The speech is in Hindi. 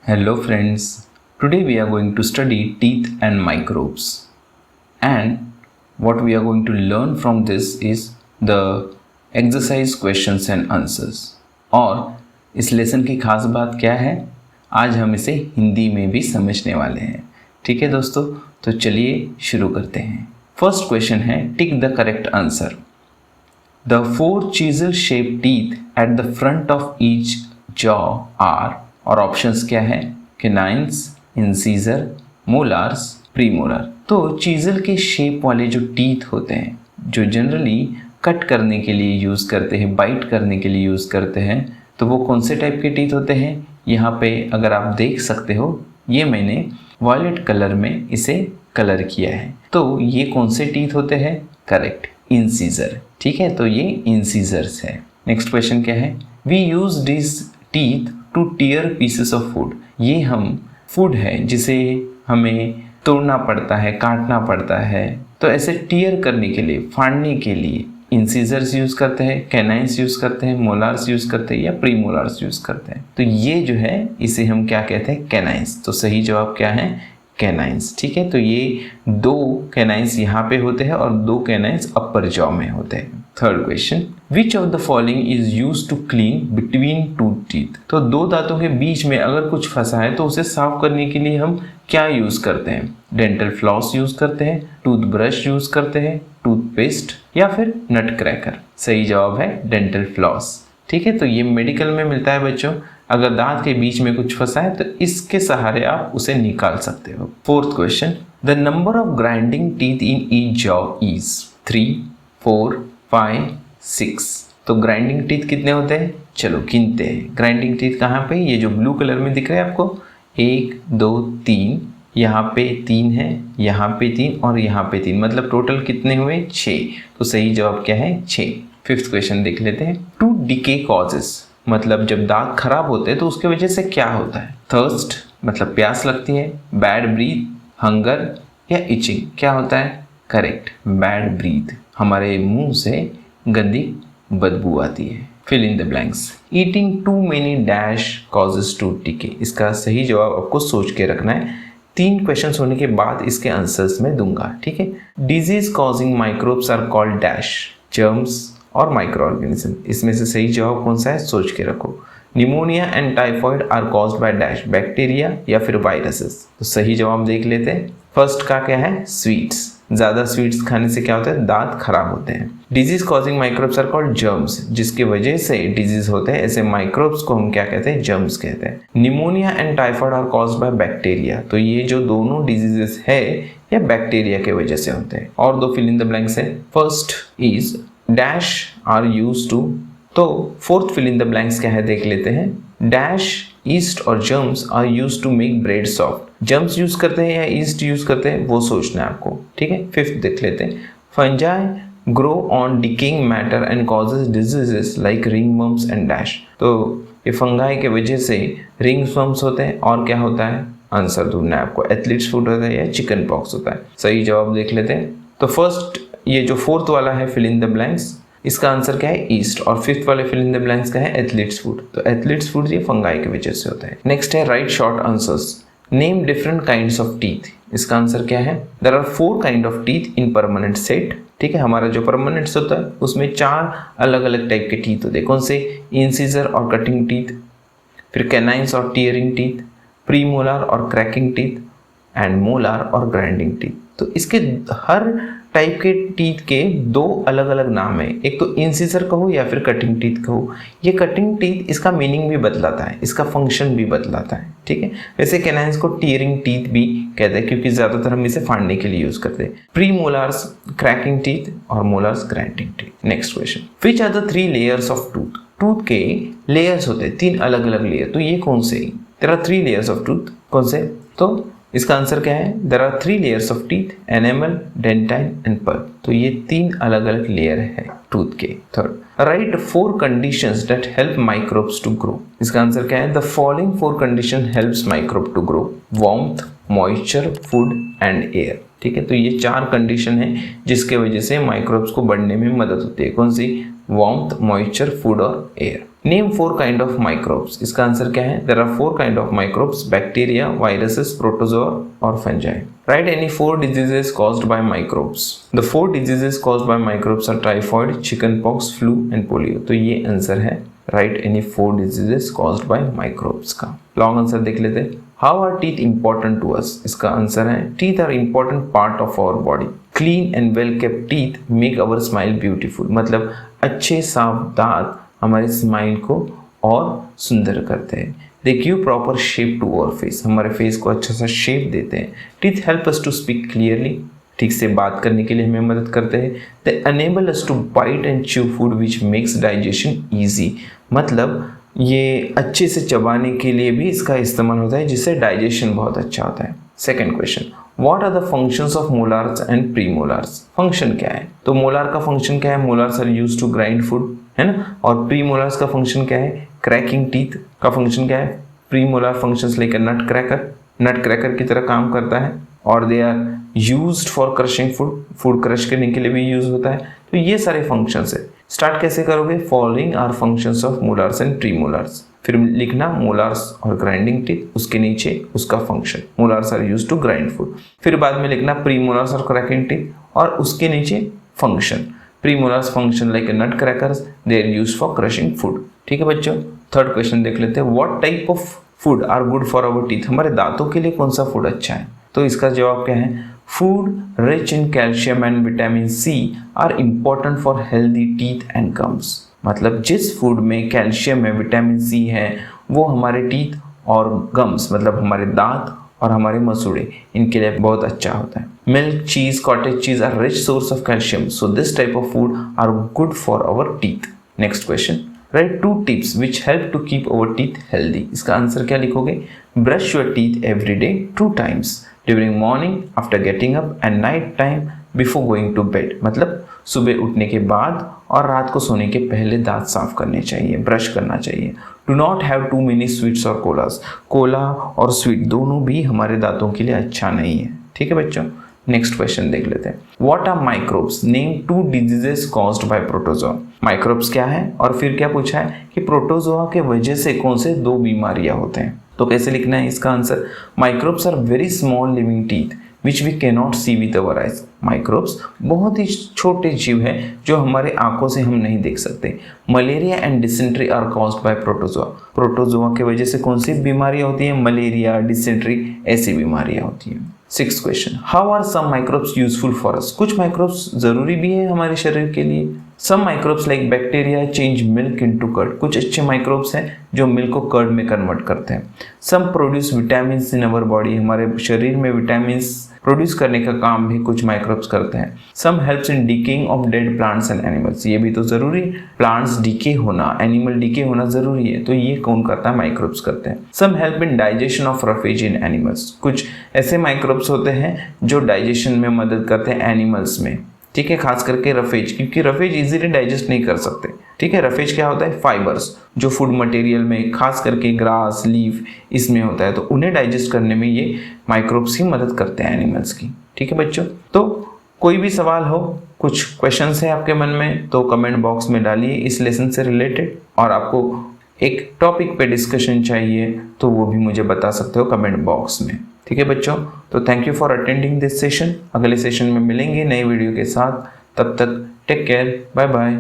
Hello friends, today we are going to study teeth and microbes, and what we are going to learn from this is the exercise questions and answers। और इस लेसन की खास बात क्या है, आज हम इसे हिंदी में भी समझने वाले हैं। ठीक है दोस्तों, तो चलिए शुरू करते हैं। फर्स्ट क्वेश्चन है, tick the correct answer. The four chisel-shaped teeth at the front of each jaw are, और ऑप्शंस क्या है, कैनाइन्स, इंसीजर, मोलार्स, प्रीमोलर। तो चीजल के शेप वाले जो टीथ होते हैं, जो जनरली कट करने के लिए यूज़ करते हैं, बाइट करने के लिए यूज़ करते हैं, तो वो कौन से टाइप के टीथ होते हैं, यहाँ पे अगर आप देख सकते हो, ये मैंने वॉयलेट कलर में इसे कलर किया है। तो ये कौन से टीथ होते हैं, करेक्ट, इंसीजर। ठीक है, तो ये इंसीजर्स है। नेक्स्ट क्वेश्चन क्या है, we use this teeth to tear pieces of food. ये हम फूड है जिसे हमें तोड़ना पड़ता है, काटना पड़ता है, तो ऐसे टीयर करने के लिए, फाड़ने के लिए इंसीजर्स यूज करते हैं, कैनाइन्स यूज करते हैं, मोलार्स यूज करते हैं या प्रीमोलार्स यूज करते हैं। तो ये जो है इसे हम क्या कहते हैं, कैनाइन्स। तो सही जवाब क्या है, कैनाइन्स। ठीक है, तो ये दो कैनाइन्स यहाँ पे होते हैं और दो कैनाइन्स अपर जॉ में होते हैं। Third question, which of the following is use to clean between two teeth. तो दो दांतों के बीच में अगर कुछ फंसा है तो उसे साफ करने के लिए हम क्या यूज करते हैं, डेंटल फ्लॉस यूज करते हैं, टूथब्रश यूज करते हैं, टूथपेस्ट या फिर नट क्रैकर। सही जवाब है डेंटल फ्लॉस। ठीक है, तो ये मेडिकल में मिलता है बच्चों। अगर दांत के बीच में कुछ फंसा है तो इसके सहारे आप उसे निकाल सकते हो। Fourth question, the number of grinding teeth in each jaw is 3, 4, 5, 6। तो ग्राइंडिंग टीथ कितने होते हैं, चलो गिनते हैं। ग्राइंडिंग टीथ कहाँ पे, ये जो ब्लू कलर में दिख रहा है आपको, 1, 2, 3, यहाँ पे 3 है, यहाँ पे 3 और यहाँ पे 3, मतलब टोटल कितने हुए, 6। तो सही जवाब क्या है, 6। फिफ्थ क्वेश्चन देख लेते हैं, टू डिके कॉजेस, मतलब जब दांत खराब होते हैं तो उसके वजह से क्या होता है। थर्स्ट मतलब प्यास लगती है, बैड ब्रीथ, हंगर या इचिंग। क्या होता है, करेक्ट, बैड ब्रीथ। हमारे मुंह से गंदी बदबू आती है। Fill in the blanks, eating too many dash causes to decay. इसका सही जवाब आपको सोच के रखना है। 3 क्वेश्चन होने के बाद इसके आंसर्स में दूंगा। ठीक है, disease causing microbes are called dash, germs और माइक्रो ऑर्गेनिज्म। इसमें से सही जवाब कौन सा है, सोच के रखो। Pneumonia and typhoid are caused by dash, bacteria या फिर वायरसेस। तो सही जवाब देख लेते हैं। फर्स्ट का क्या है, स्वीट्स। ज्यादा स्वीट्स खाने से क्या होता है, दांत खराब होते हैं। Disease causing microbes are called germs, जिसकी वजह से डिजीज होते हैं, ऐसे माइक्रोब्स को हम क्या कहते हैं, जर्म्स कहते हैं। Pneumonia and typhoid are caused by bacteria, तो ये जो दोनों डिजीजेस है ये बैक्टीरिया के वजह से होते हैं। और दो फिल इन द ब्लैंक्स है। First is dash are used to, तो fourth fill in the blanks क्या है देख लेते हैं। डैश, ईस्ट और germs are used to make bread soft. Germs used करते हैं या ईस्ट यूज करते हैं वो सोचना है आपको। ठीक है, फिफ्थ देख लेते हैं। Fungi grow on decaying matter and causes diseases like रिंगवर्म्स and dash. तो ये फंगाई के वजह से रिंगवर्म्स होते हैं और क्या होता है, आंसर ढूंढना है आपको, एथलीट्स फुट होता है या चिकन पॉक्स होता है। सही जवाब देख लेते हैं। तो फर्स्ट ये जो फोर्थ वाला है फिल इन द ब्लैंक्स, इसका आंसर क्या है, ईस्ट। और फिफ्थ वाले फिल इन द ब्लैंक्स का है एथलीट्स फूड। तो एथलीट्स फूड ये फंगाई की वजह से होता है। नेक्स्ट है write short answers. Name different kinds of teeth. इसका आंसर क्या है, there are 4 kind of teeth in permanent set. ठीक है, हमारा जो परमानेंट होता है उसमें 4 अलग अलग टाइप के टीथ होते हैं। कौन से, इंसीजर और कटिंग टीथ, फिर कैनाइन्स और टीयरिंग टीथ, प्रीमोलार और क्रैकिंग टीथ एंड मोलार और ग्राइंडिंग टीथ। तो इसके हर टाइप के टीथ के 2 अलग अलग नाम है। एक तो इंसीजर कहो या फिर कटिंग टीथ कहो। ये कटिंग टीथ इसका मीनिंग भी बदलाता है, इसका फंक्शन भी बदलाता है। ठीक है, वैसे कैनाइन्स को टीयरिंग टीथ भी कहते हैं क्योंकि ज्यादातर हम इसे फाड़ने के लिए यूज करते हैं। प्री मोलार्स क्रैकिंग टीथ और molars grinding teeth. Next question, which are the 3 layers of tooth. Tooth के लेयर्स होते हैं 3 अलग अलग लेयर, तो ये कौन से, there are 3 layers of tooth, कौन से, तो इसका आंसर क्या है, there are 3 layers of teeth, enamel, dentine and pulp. तो ये 3 अलग अलग लेयर है टूथ के। Third, write 4 conditions that help microbes to grow. इसका आंसर क्या है, the following 4 condition helps microbe to grow, warmth, moisture, food and air. ठीक है, तो ये 4 कंडीशन है जिसके वजह से माइक्रोब्स को बढ़ने में मदद होती है। कौन सी, वार्मथ, मॉइस्चर, फूड और air. Name 4 kind of microbes. इसका आंसर क्या है? There are 4 kind of microbes, bacteria, viruses, protozoa और fungi. Right any 4 diseases caused by microbes. The 4 diseases caused by microbes are typhoid, chicken pox, flu and polio. तो ये आंसर है right any 4 diseases caused by microbes का। लॉन्ग आंसर देख लेते हैं। How are teeth important to us? इसका आंसर है teeth are important part of our body. Clean and well kept teeth make our smile beautiful. मतलब अच्छे साफ दांत हमारे स्माइल को और सुंदर करते हैं। They give proper shape to our face. हमारे फेस को अच्छा सा शेप देते हैं। Teeth help us to speak clearly. ठीक से बात करने के लिए हमें मदद करते हैं। They enable us to bite and chew food which makes digestion easy. मतलब ये अच्छे से चबाने के लिए भी इसका इस्तेमाल होता है, जिससे डाइजेशन बहुत अच्छा होता है। Second question, what are the functions of molars and premolars? Function क्या है? तो मोलार का फंक्शन क्या है? Molars are used to grind food, है ना। और प्रीमोलार्स का फंक्शन क्या है? क्रैकिंग टीथ का फंक्शन क्या है? Premolar functions like nut cracker की तरह काम करता है। और they are used for crushing food crush करने के लिए भी यूज होता है। तो ये सारे फंक्शंस है। स्टार्ट कैसे करोगे? Following are functions of molars and premolars. फिर लिखना मोलार्स और ग्राइंडिंग टीथ, उसके नीचे उसका function. Molars are used to grind food. फिर बाद में लिखना प्रीमोलार्स और क्रैकिंग टीथ और उसके नीचे function. Premolars function like nut crackers, they are used for crushing food. ठीक है बच्चों। थर्ड क्वेश्चन देख लेते हैं। What type of food are good for our teeth? हमारे दांतों के लिए कौन सा फूड अच्छा है? तो इसका जवाब क्या है? Food rich in calcium and vitamin C are important for healthy teeth and gums. मतलब जिस फूड में कैल्शियम है, विटामिन सी है, वो हमारे टीथ और गम्स मतलब हमारे दांत और हमारे मसूड़े, इनके लिए बहुत अच्छा होता है। Milk, cheese, cottage cheese are rich source of calcium, so this type of food are good for our teeth. Next question, write 2 tips which help to keep our teeth healthy. इसका आंसर क्या लिखोगे? Brush your teeth every day 2 times during morning, after getting up and night time before going to bed. मतलब सुबह उठने के बाद और रात को सोने के पहले दांत साफ करने चाहिए, ब्रश करना चाहिए। Do not have too many sweets और कोलास। कोला और स्वीट दोनों भी हमारे दांतों के लिए अच्छा नहीं है। ठीक है बच्चों। नेक्स्ट क्वेश्चन देख लेते हैं। What are microbes? Name 2 diseases caused by protozoa. Microbes क्या है और फिर क्या पूछा है कि प्रोटोजोआ के वजह से कौन से 2 बीमारियां होते हैं। तो कैसे लिखना है इसका answer? Microbes are very small living teeth which we can not see with our eyes. Microbes बहुत ही छोटे जीव हैं जो हमारे आंखों से हम नहीं देख सकते। Malaria and dysentery are caused by protozoa. Protozoa के वजह से कौन सी बीमारियां होती हैं? मलेरिया, डिसेंट्री, ऐसी बीमारियां होती हैं। 6th question, how are some microbes useful for us? कुछ माइक्रोब्स जरूरी भी है हमारे शरीर के लिए। Some microbes like bacteria change milk into curd. कुछ अच्छे माइक्रोब्स हैं जो मिल्क को कर्ड में कन्वर्ट करते हैं। Some produce vitamin in our body. हमारे शरीर में विटामिन प्रोड्यूस करने का काम भी कुछ माइक्रोब्स करते हैं। Some helps in decaying of dead plants and animals. ये भी तो जरूरी, प्लांट्स डीके होना, एनिमल डीके होना जरूरी है, तो ये कौन करता है? माइक्रोब्स करते हैं। Some help in digestion of roughage in animals. कुछ ऐसे माइक्रोब्स होते हैं जो डाइजेशन में मदद करते हैं एनिमल्स में। ठीक है, खास करके रफेज, क्योंकि रफेज इजीली डाइजेस्ट नहीं कर सकते। ठीक है, रफेज क्या होता है? फाइबर्स जो फूड मटेरियल में खास करके ग्रास, लीफ इसमें होता है, तो उन्हें डाइजेस्ट करने में ये माइक्रोब्स ही मदद करते हैं एनिमल्स की। ठीक है बच्चों। तो कोई भी सवाल हो, कुछ क्वेश्चंस है आपके मन में, तो कमेंट बॉक्स में डालिए इस लेसन से रिलेटेड। और आपको एक टॉपिक पे डिस्कशन चाहिए तो वो भी मुझे बता सकते हो कमेंट बॉक्स में। ठीक है बच्चों। तो thank you for attending this session. अगले सेशन में मिलेंगे नई वीडियो के साथ। तब तक टेक केयर, बाय बाय।